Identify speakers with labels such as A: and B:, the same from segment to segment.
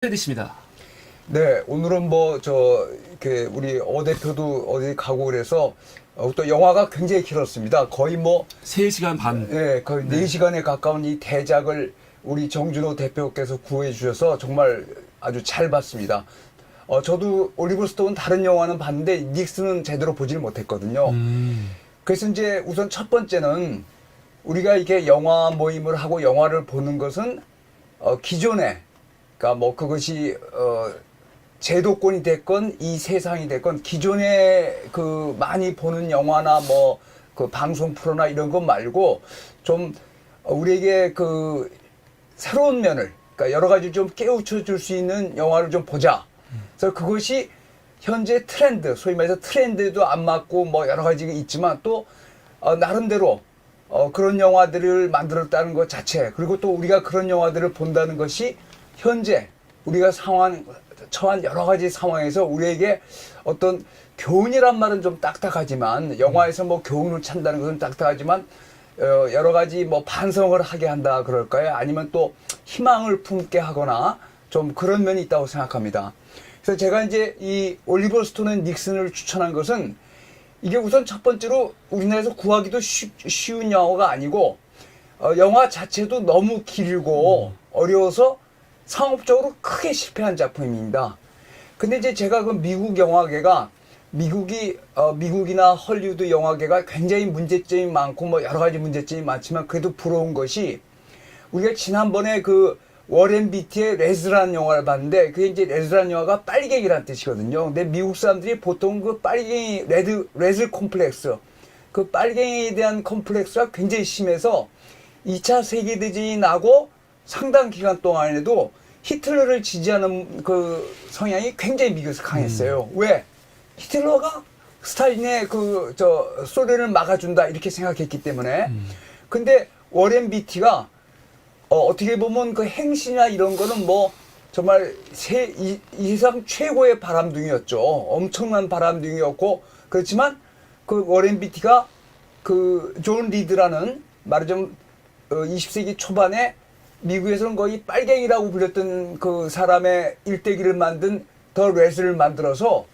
A: 드리십니다.
B: 네, 오늘은 이렇게 우리 어 대표도 어디 가고 그래서 또 영화가 굉장히 길었습니다. 거의
A: 3시간 반.
B: 거의 4시간에 가까운 이 대작을 우리 정준호 대표께서 구해 주셔서 정말 아주 잘 봤습니다. 저도 올리버 스톤 다른 영화는 봤는데 닉슨은 제대로 보질 못했거든요. 그래서 이제 우선 첫 번째는 우리가 이게 영화 모임을 하고 영화를 보는 것은 기존에 그러니까 그것이 제도권이 됐건 이 세상이 됐건 기존에 그 많이 보는 영화나 그 방송 프로나 이런 것 말고 좀 우리에게 그 새로운 면을 그러니까 여러 가지 좀 깨우쳐 줄 수 있는 영화를 좀 보자. 그래서 그것이 현재 트렌드, 소위 말해서 트렌드도 안 맞고 여러 가지가 있지만 또 나름대로 그런 영화들을 만들었다는 것 자체, 그리고 또 우리가 그런 영화들을 본다는 것이 현재 우리가 처한 여러 가지 상황에서 우리에게 어떤 교훈이란 말은 좀 딱딱하지만 영화에서 교훈을 찬다는 것은 딱딱하지만 여러 가지 반성을 하게 한다 그럴까요? 아니면 또 희망을 품게 하거나 좀 그런 면이 있다고 생각합니다. 그래서 제가 이제 이 올리버 스톤의 닉슨을 추천한 것은 이게 우선 첫 번째로 우리나라에서 구하기도 쉬운 영화가 아니고 영화 자체도 너무 길고 어려워서 상업적으로 크게 실패한 작품입니다. 근데 이제 제가 그 미국 영화계가 미국이나 헐리우드 영화계가 굉장히 문제점이 많고 여러 가지 문제점이 많지만 그래도 부러운 것이 우리가 지난번에 그 워렌 비티의 레즈라는 영화를 봤는데 그게 이제 레즈라는 영화가 빨갱이라는 뜻이거든요. 근데 미국 사람들이 보통 그 빨갱이 레즈 콤플렉스 그 빨갱이에 대한 콤플렉스가 굉장히 심해서 2차 세계대전이 나고 상당 기간 동안에도 히틀러를 지지하는 그 성향이 굉장히 미국에서 강했어요. 왜? 히틀러가 스탈린의 소련을 막아준다 이렇게 생각했기 때문에. 근데 워렌 비티가 어떻게 보면 그 행신이나 이런 거는 정말 이 세상 최고의 바람둥이였죠. 엄청난 바람둥이였고 그렇지만 그 워렌 비티가 그 존 리드라는 말하자면 20세기 초반에 미국에서는 거의 빨갱이라고 불렸던 그 사람의 일대기를 만든 더 레스를 만들어서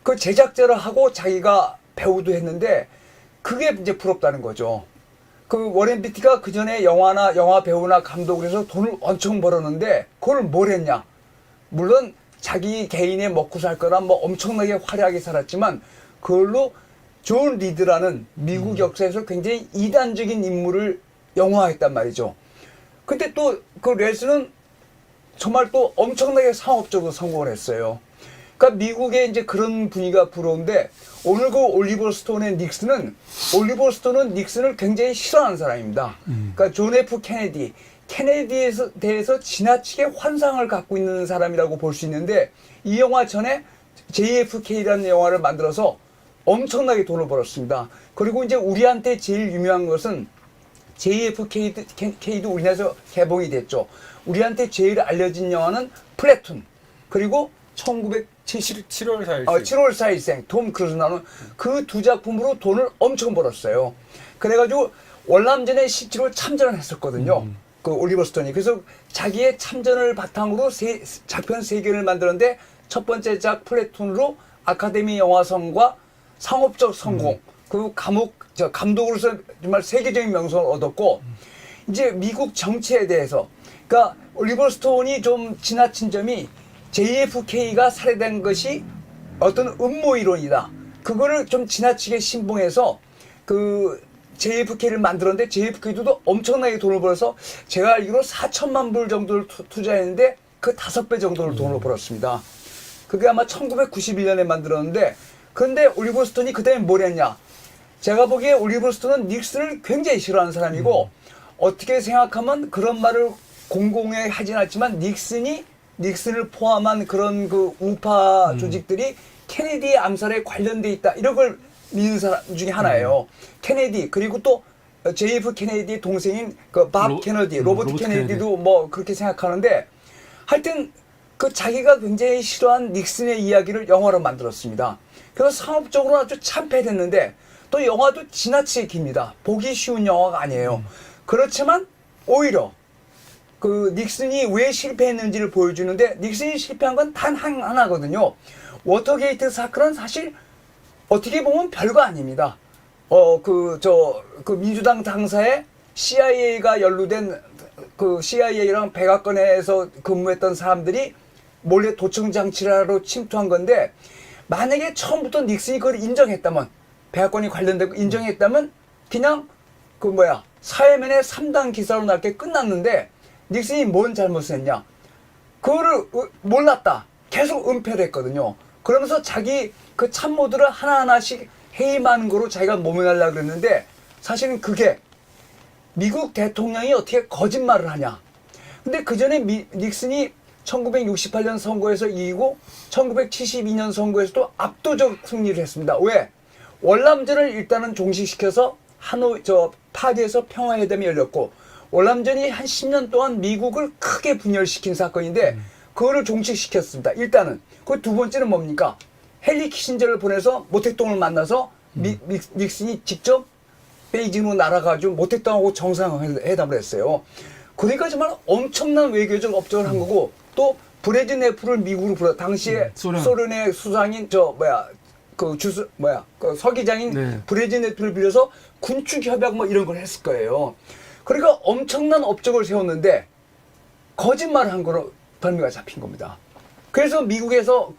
B: 그 제작자를 하고 자기가 배우도 했는데 그게 이제 부럽다는 거죠. 그 워렌 비티가 그 전에 영화 배우나 감독을 해서 돈을 엄청 벌었는데 그걸 뭘 했냐? 물론 자기 개인의 먹고 살 거라 엄청나게 화려하게 살았지만 그걸로 존 리드라는 미국 역사에서 굉장히 이단적인 인물을 영화화했단 말이죠. 근데 또 그 레스는 정말 또 엄청나게 상업적으로 성공을 했어요. 그러니까 미국의 이제 그런 분위기가 부러운데 오늘 그 올리버 스톤의 올리버 스톤은 닉슨을 굉장히 싫어하는 사람입니다. 그러니까 존 F 케네디에 대해서 지나치게 환상을 갖고 있는 사람이라고 볼 수 있는데 이 영화 전에 JFK라는 영화를 만들어서 엄청나게 돈을 벌었습니다. 그리고 이제 우리한테 제일 유명한 것은 JFK도 우리나라에서 개봉이 됐죠. 우리한테 제일 알려진 영화는 플래툰. 그리고
C: 7월 4일생.
B: 7월 4일생 톰 크루즈 나오는 그 두 작품으로 돈을 엄청 벌었어요. 그래가지고 월남전에 실제로 참전을 했었거든요. 그 올리버 스톤이. 그래서 자기의 참전을 바탕으로 작품 3개를 만들었는데 첫 번째 작 플래툰으로 아카데미 영화상과 상업적 성공. 그리고 감독으로서 정말 세계적인 명성을 얻었고 이제 미국 정치에 대해서 그러니까 올리버 스톤이 좀 지나친 점이 JFK가 살해된 것이 어떤 음모 이론이다. 그거를 좀 지나치게 신봉해서 그 JFK를 만들었는데 JFK도 엄청나게 돈을 벌어서 제가 알기로 4천만 불 정도를 투자했는데 그 5배 정도를 돈을 벌었습니다. 그게 아마 1991년에 만들었는데 그런데 올리버 스톤이 그다음에 뭘 했냐? 제가 보기에 올리버 스톤은 닉슨을 굉장히 싫어하는 사람이고 어떻게 생각하면 그런 말을 공공에 하진 않지만 닉슨을 포함한 그런 그 우파 조직들이 케네디의 암살에 관련돼 있다 이런 걸 믿는 사람 중에 하나예요. 케네디 그리고 또 JF 케네디의 동생인 그 밥 케네디, 로버트 케네디도 그렇게 생각하는데 하여튼 그 자기가 굉장히 싫어한 닉슨의 이야기를 영화로 만들었습니다. 그래서 상업적으로 아주 참패됐는데 또 영화도 지나치게 깁니다. 보기 쉬운 영화가 아니에요. 그렇지만 오히려 그 닉슨이 왜 실패했는지를 보여주는데 닉슨이 실패한 건 단 하나거든요. 워터게이트 사건은 사실 어떻게 보면 별거 아닙니다. 그 민주당 당사에 CIA가 연루된 그 CIA랑 백악관에서 근무했던 사람들이 몰래 도청 장치를 하러 침투한 건데 만약에 처음부터 닉슨이 그걸 인정했다면 백악관이 관련되고 인정했다면 그냥 사회면에 3단 기사로 날게 끝났는데 닉슨이 뭔 잘못을 했냐? 그거를 몰랐다. 계속 은폐를 했거든요. 그러면서 자기 그 참모들을 하나하나씩 해임하는 거로 자기가 모면하려고 그랬는데 사실은 그게 미국 대통령이 어떻게 거짓말을 하냐. 근데 그 전에 닉슨이 1968년 선거에서 이기고 1972년 선거에서도 압도적 승리를 했습니다. 왜? 월남전을 일단은 종식시켜서 파리에서 평화회담이 열렸고 월남전이 한 10년 동안 미국을 크게 분열시킨 사건인데 그거를 종식시켰습니다. 일단은. 그 두 번째는 뭡니까? 헨리 키신저를 보내서 모택동을 만나서 닉슨이 직접 베이징으로 날아가지고 모택동하고 정상회담을 했어요. 그러니까 정말 엄청난 외교적 업적을 한 거고 또 브레즈네프를 미국으로 당시에 소련의 수상인 그 서기장인
A: 네.
B: 브레즈네프를 빌려서 군축 협약 이런 걸 했을 거예요. 그러니까 엄청난 업적을 세웠는데 거짓말을 한 거로 덜미가 잡힌 겁니다. 그래서 미국에서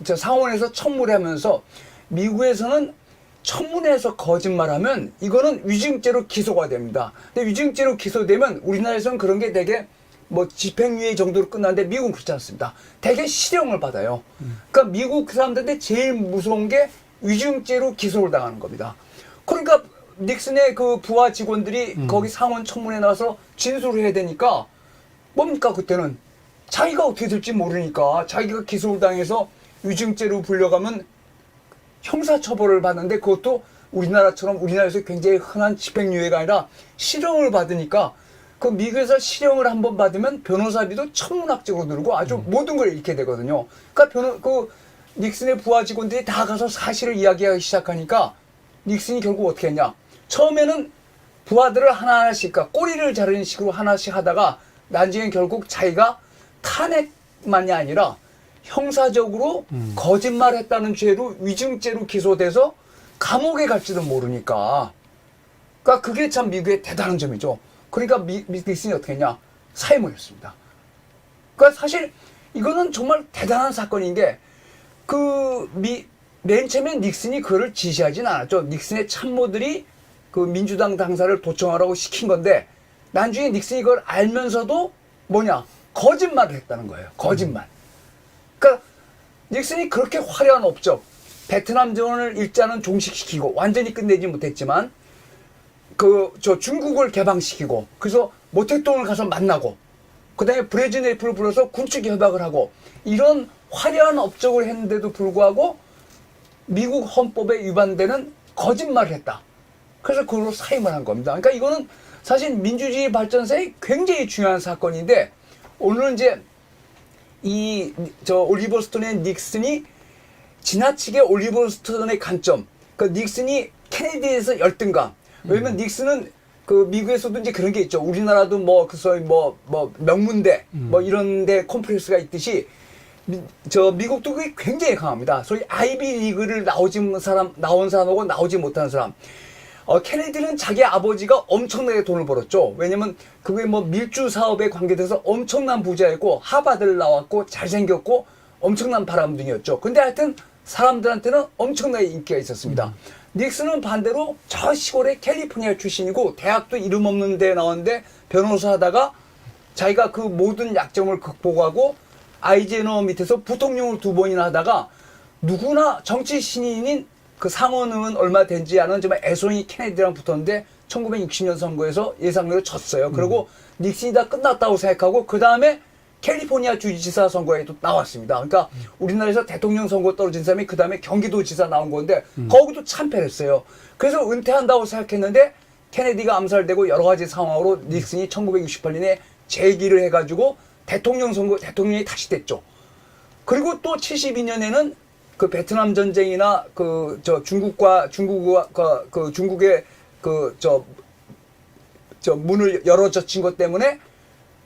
B: 상원에서 청문회 하면서 미국에서는 청문회에서 거짓말하면 이거는 위증죄로 기소가 됩니다. 근데 위증죄로 기소되면 우리나라에서는 그런 게 되게 집행유예 정도로 끝나는데 미국은 그렇지 않습니다. 되게 실형을 받아요. 그러니까 미국 사람들한테 제일 무서운 게 위증죄로 기소를 당하는 겁니다. 그러니까 닉슨의 그 부하 직원들이 거기 상원 청문회에 나와서 진술을 해야 되니까 뭡니까 그때는 자기가 어떻게 될지 모르니까 자기가 기소를 당해서 위증죄로 불려가면 형사처벌을 받는데 그것도 우리나라에서 굉장히 흔한 집행유예가 아니라 실형을 받으니까 그 미국에서 실형을 한번 받으면 변호사비도 천문학적으로 늘고 아주 모든 걸 잃게 되거든요. 그러니까 닉슨의 부하 직원들이 다 가서 사실을 이야기하기 시작하니까 닉슨이 결국 어떻게 했냐. 처음에는 부하들을 하나하나씩, 그러니까 꼬리를 자르는 식으로 하나씩 하다가 나중에 결국 자기가 탄핵만이 아니라 형사적으로 거짓말했다는 죄로 위증죄로 기소돼서 감옥에 갈지도 모르니까. 그러니까 그게 참 미국의 대단한 점이죠. 그러니까 닉슨이 어떻게 했냐. 사임을 했습니다. 그러니까 사실 이거는 정말 대단한 사건인 게 맨 처음에 닉슨이 그거를 지시하진 않았죠. 닉슨의 참모들이 그 민주당 당사를 도청하라고 시킨 건데 나중에 닉슨이 그걸 알면서도 거짓말을 했다는 거예요. 거짓말. 그러니까 닉슨이 그렇게 화려한 업적, 베트남전을 일단은 종식시키고 완전히 끝내지 못했지만 중국을 개방시키고 그래서 모택동을 가서 만나고 그다음에 브레즈네프를 불러서 군축 협약을 하고 이런 화려한 업적을 했는데도 불구하고 미국 헌법에 위반되는 거짓말을 했다. 그래서 그걸로 사임을 한 겁니다. 그러니까 이거는 사실 민주주의 발전사에 굉장히 중요한 사건인데 오늘은 이제 올리버 스톤의 닉슨이 지나치게 올리버 스톤의 관점, 닉슨이 케네디에서 열등감. 왜냐면 닉슨은 미국에서도 이제 그런 게 있죠. 우리나라도 명문대, 이런데 콤플렉스가 있듯이 미국도 그게 굉장히 강합니다. 소위 아이비 리그를 나온 사람하고 나오지 못하는 사람. 케네디는 자기 아버지가 엄청나게 돈을 벌었죠. 왜냐면 그게 밀주 사업에 관계돼서 엄청난 부자였고 하버드를 나왔고 잘생겼고 엄청난 바람둥이였죠. 근데 하여튼 사람들한테는 엄청나게 인기가 있었습니다. 닉슨은 반대로 저 시골의 캘리포니아 출신이고 대학도 이름 없는 데 나왔는데 변호사 하다가 자기가 그 모든 약점을 극복하고 아이젠허 밑에서 부통령을 2번이나 하다가 누구나 정치 신인인 그 상원은 얼마 되지 않은 정말 애송이 케네디랑 붙었는데 1960년 선거에서 예상대로 졌어요. 그리고 닉슨이 다 끝났다고 생각하고 그 다음에 캘리포니아 주지사 선거에도 나왔습니다. 그러니까 우리나라에서 대통령 선거 떨어진 사람이 그 다음에 경기도지사 나온 건데 거기도 참패를 했어요. 그래서 은퇴한다고 생각했는데 케네디가 암살되고 여러 가지 상황으로 닉슨이 1968년에 재기를 해가지고 대통령이 다시 됐죠. 그리고 또 72년에는 그 베트남 전쟁이나 중국의 문을 열어젖힌 것 때문에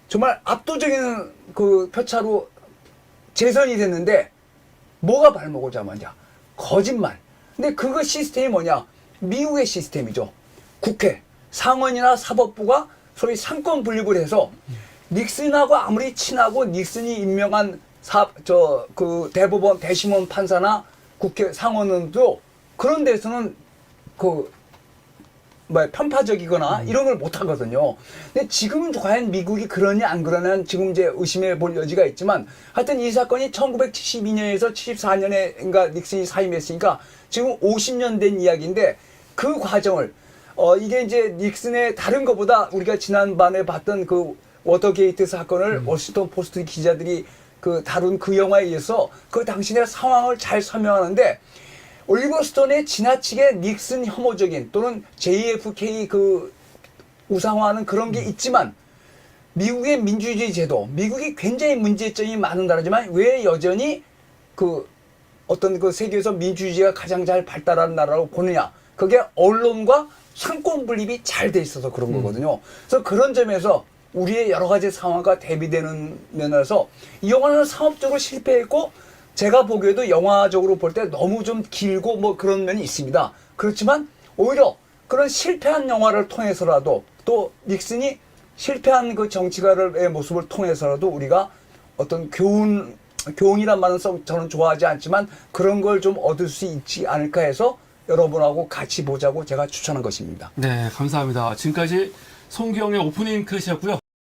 B: 정말 압도적인 그 표차로 재선이 됐는데 뭐가 발목을 잡았냐? 거짓말. 근데 그거 시스템이 뭐냐? 미국의 시스템이죠. 국회, 상원이나 사법부가 소위 상권 분립을 해서 닉슨하고 아무리 친하고 닉슨이 임명한 그 대법원 대심원 판사나 국회 상원은도 그런 데서는 편파적이거나 이런 걸 못 하거든요. 근데 지금 과연 미국이 그러냐 안 그러냐는 지금 이제 의심해 볼 여지가 있지만 하여튼 이 사건이 1972년에서 74년에인가 닉슨이 사임했으니까 지금 50년 된 이야기인데 그 과정을 이게 이제 닉슨의 다른 것보다 우리가 지난번에 봤던 그 워터게이트 사건을 워싱턴 포스트 기자들이 다룬 그 영화에 의해서 그 당신의 상황을 잘 설명하는데 올리버 스톤의 지나치게 닉슨 혐오적인 또는 JFK 우상화하는 그런 게 있지만 미국의 민주주의 제도, 미국이 굉장히 문제점이 많은 나라지만 왜 여전히 어떤 세계에서 민주주의가 가장 잘 발달한 나라라고 보느냐. 그게 언론과 상권 분립이 잘 돼 있어서 그런 거거든요. 그래서 그런 점에서 우리의 여러 가지 상황과 대비되는 면에서 이 영화는 상업적으로 실패했고 제가 보기에도 영화적으로 볼 때 너무 좀 길고 뭐 그런 면이 있습니다. 그렇지만 오히려 그런 실패한 영화를 통해서라도 또 닉슨이 실패한 그 정치가의 모습을 통해서라도 우리가 어떤 교훈이란 말은 저는 좋아하지 않지만 그런 걸 좀 얻을 수 있지 않을까 해서 여러분하고 같이 보자고 제가 추천한 것입니다.
A: 네, 감사합니다. 지금까지 송기영의 오프닝 크릿이었고요.